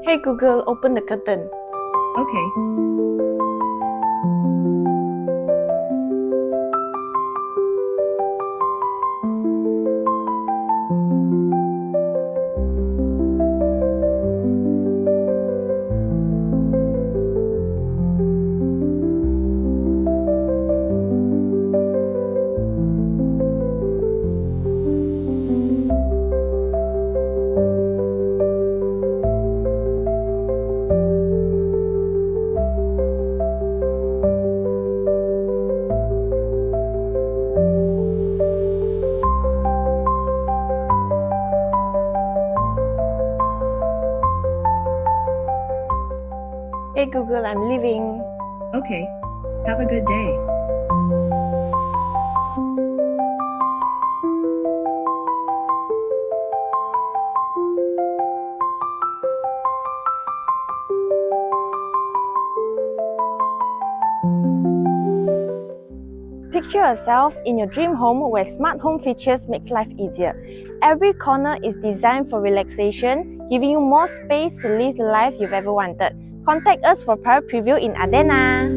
Hey Google, open the curtain. Okay. Hey Google, I'm leaving. Okay. Have a good day. Picture yourself in your dream home where smart home features makes life easier. Every corner is designed for relaxation, giving you more space to live the life you've ever wanted. Contact us for private preview in Adena.